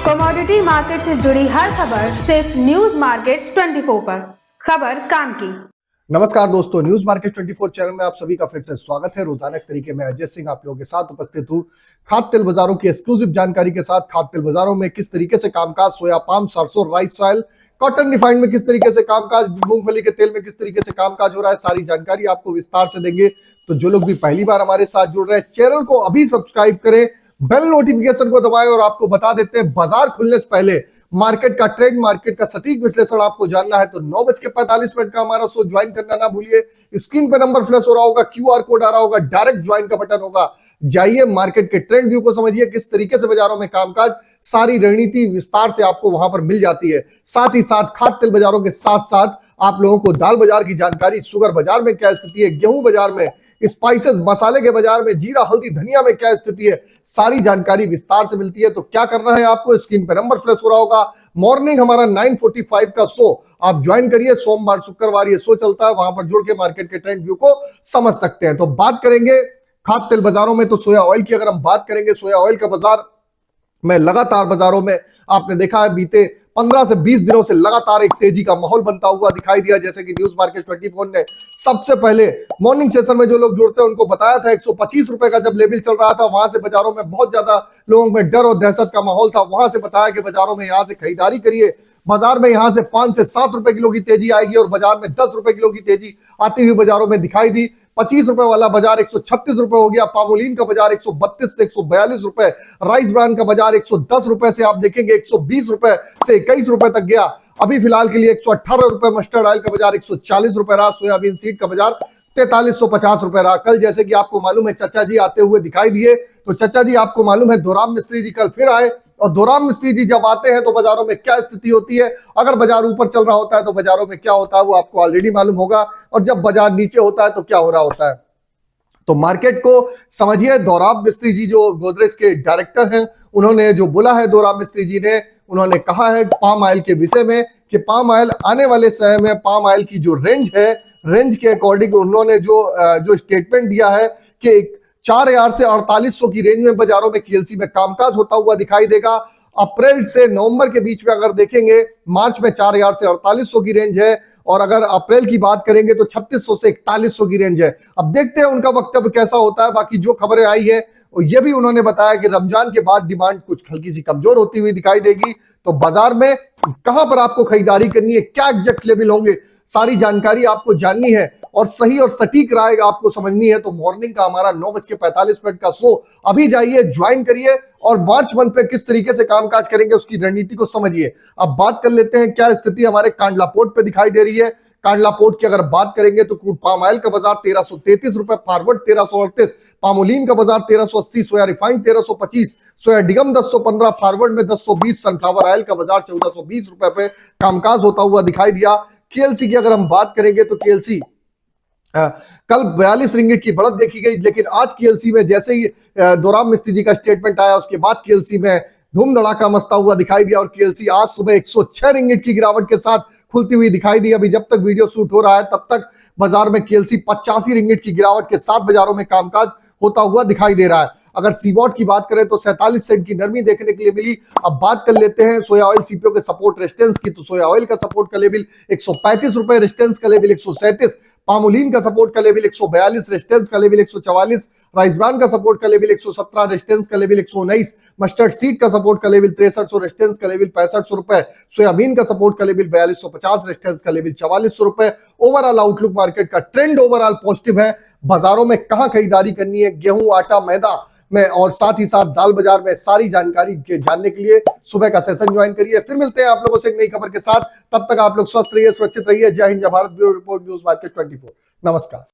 Commodity market से जुड़ी हर खबर सिर्फ न्यूज मार्केट्स 24 पर। खबर काम की। नमस्कार दोस्तों, न्यूज मार्केट 24 चैनल में आप सभी का फिर से स्वागत है। रोजाना के तरीके में अजय सिंह आप लोगों के साथ उपस्थित हूँ खाद्य तेल बाजारों की एक्सक्लूसिव जानकारी के साथ। खाद्य तेल बाजारों में किस तरीके से कामकाज, सोया पाम, सरसों, राइस ऑयल, कॉटन रिफाइंड में किस तरीके से कामकाज, मूंगफली के तेल में किस तरीके से कामकाज हो रहा है, सारी जानकारी आपको विस्तार से देंगे। तो जो लोग भी पहली बार हमारे साथ जुड़ रहे हैं, चैनल को अभी सब्सक्राइब करें, बेल नोटिफिकेशन को दबाएं और आपको बता देते हैं बाजार खुलने से पहले मार्केट का ट्रेंड, मार्केट का सटीक विश्लेषण आपको जानना है तो 9:45 का हमारा शो ज्वाइन करना ना भूलिए। स्क्रीन पे नंबर फ्लैश हो रहा होगा, क्यूआर कोड आ रहा होगा, डायरेक्ट ज्वाइन का बटन होगा। जाइए, मार्केट के ट्रेंड व्यू को समझिए, किस तरीके से बाजारों में कामकाज, सारी रणनीति विस्तार से आपको वहां पर मिल जाती है। साथ ही साथ खाद्य तेल बाजारों के साथ साथ आप लोगों को दाल बाजार की जानकारी, शुगर बाजार में क्या स्थिति है, गेहूं बाजार में, स्पाइसेस मसाले के बाजार में, जीरा हल्दी धनिया में क्या स्थिति है, सारी जानकारी विस्तार से मिलती है। तो क्या करना है आपको, स्क्रीन पर नंबर फ्लैश हो रहा होगा। मॉर्निंग हमारा 9:45 का शो आप ज्वाइन करिए। सोमवार शुक्रवार ये शो चलता है, वहां पर जुड़ के मार्केट के ट्रेंड व्यू को समझ सकते हैं। तो बात करेंगे खाद्य तेल बाजारों में, तो सोया ऑयल की अगर हम बात करेंगे, सोया ऑयल का बाजार में लगातार बाजारों में आपने देखा है बीते 15 से 20 दिनों से लगातार एक तेजी का माहौल बनता हुआ दिखाई दिया। जैसे कि न्यूज मार्केट 24 ने सबसे पहले मॉर्निंग सेशन में जो लोग जुड़ते हैं उनको बताया था, 125 रुपए का जब लेवल चल रहा था, वहां से बाजारों में बहुत ज्यादा लोगों में डर और दहशत का माहौल था। वहां से बताया कि बाजारों में यहां से खरीदारी करिए, बाजार में यहां से 5 से 7 रुपए किलो की तेजी आएगी और बाजार में 10 रुपए किलो की तेजी आती हुई बाजारों में दिखाई दी। 25 रुपए वाला बाजार 136 रुपए हो गया, पामोलिन का बाजार 132 से 142 रुपए, राइस ब्रांड का बाजार 110 रुपए से आप देखेंगे 120 रुपए से 21 रुपए तक गया। अभी फिलहाल के लिए 118 रुपए मस्टर्ड ऑयल का बाजार 140 रुपए रहा, सोयाबीन सीड का बाजार 4350 रुपए रहा। कल जैसे कि आपको मालूम है चचा जी आते हुए दिखाई दिए, तो चचा जी आपको मालूम है दोराम मिस्त्री जी कल फिर आए, और दोराम मिस्त्री जी जब आते हैं तो बाजारों में क्या स्थिति होती है, अगर बाजार ऊपर चल रहा होता है तो बाजारों में क्या होता है वो आपको ऑलरेडी मालूम होगा, और जब बाजार नीचे होता है तो क्या हो रहा होता है। तो मार्केट को समझिए, दोराम मिस्त्री जी जो गोदरेज के डायरेक्टर हैं, उन्होंने जो बोला है दोराम मिस्त्री जी ने, उन्होंने कहा है पाम ऑयल के विषय में कि पाम ऑयल आने वाले समय में पाम ऑयल की जो रेंज है, रेंज के अकॉर्डिंग उन्होंने जो स्टेटमेंट दिया है कि 4000 से 4800 की रेंज में बाजारों में केएलसी में कामकाज होता हुआ दिखाई देगा। अप्रैल से नवंबर के बीच में अगर देखेंगे, मार्च में 4000 से 4800 की रेंज है, और अगर अप्रैल की बात करेंगे तो 3600 से 4100 की रेंज है। अब देखते हैं उनका वक्तव्य कैसा होता है। बाकी जो खबरें आई है ये भी उन्होंने बताया कि रमजान के बाद डिमांड कुछ हल्की सी कमजोर होती हुई दिखाई देगी। तो बाजार में कहां पर आपको खरीदारी करनी है, क्या एग्जैक्ट लेवल होंगे, सारी जानकारी आपको जाननी है और सही और सटीक राय आपको समझनी है। तो मॉर्निंग का हमारा 9:45 का शो अभी जाइए, ज्वाइन करिए और मार्च मंथ पे किस तरीके से कामकाज करेंगे उसकी रणनीति को समझिए। अब बात कर लेते हैं क्या स्थिति हमारे कांडला पोर्ट पे दिखाई दे रही है। कांडला पोर्ट की अगर बात करेंगे तो क्रूड पाम ऑयल का बाजार 1333 रुपए, फॉरवर्ड 1338, पामोलिन का बाजार 1380, सोया रिफाइंड 1325, सोया डिगम 1015, फॉरवर्ड में 1020, सनफ्लावर ऑयल का बाजार 1420 रुपए पे कामकाज होता हुआ दिखाई दिया। केएलसी की अगर हम बात करेंगे तो केएलसी कल 42 रिंगिट की बढ़त देखी गई, लेकिन आज केएलसी में जैसे ही दोराम मिस्त्री जी का स्टेटमेंट आया उसके बाद केएलसी में धूम धड़ाका मचता हुआ दिखाई दिया और केएलसी आज सुबह 106 रिंगिट की गिरावट के साथ खुलती हुई दिखाई दी। अभी जब तक वीडियो शूट हो रहा है तब तक बाजार में केएलसी 85 रिंगिट की गिरावट के साथ बाजारों में कामकाज होता हुआ दिखाई दे रहा है। अगर सीबॉट की बात करें तो 47 सेंट की नरमी देखने के लिए मिली। अब बात कर लेते हैं सोया ऑयल सीपीओ के सपोर्ट रेजिस्टेंस की, तो सोया ऑयल का सपोर्ट का लेवल 135 रुपए, रेजिस्टेंस का लेवल 137, पामोलिन का सपोर्ट का लेवल 142, रेजिस्टेंस का लेवल 144, राइस ब्रांड का सपोर्ट का लेवल 117, रेजिस्टेंस का लेवल 119, मस्टर्ड सीड का सपोर्ट का लेवल 6300, रेजिस्टेंस का लेवल 6500 रुपए, सोयाबीन का सपोर्ट का लेवल 4250, रेजिस्टेंस का लेवल 4400 रुपए। ओवरऑल आउटलुक मार्केट का ट्रेंड ओवरऑल पॉजिटिव है। बाजारों में कहां खरीदारी करनी है, गेहूं, आटा, मैदा में और साथ ही साथ दाल बाजार में, सारी जानकारी के जानने के लिए सुबह का सेशन ज्वाइन करिए। फिर मिलते हैं आप लोगों से एक नई खबर के साथ। तब तक आप लोग स्वस्थ रहिए, सुरक्षित रहिए। जय हिंद, जय Bharat. Bureau report, news market 24। नमस्कार।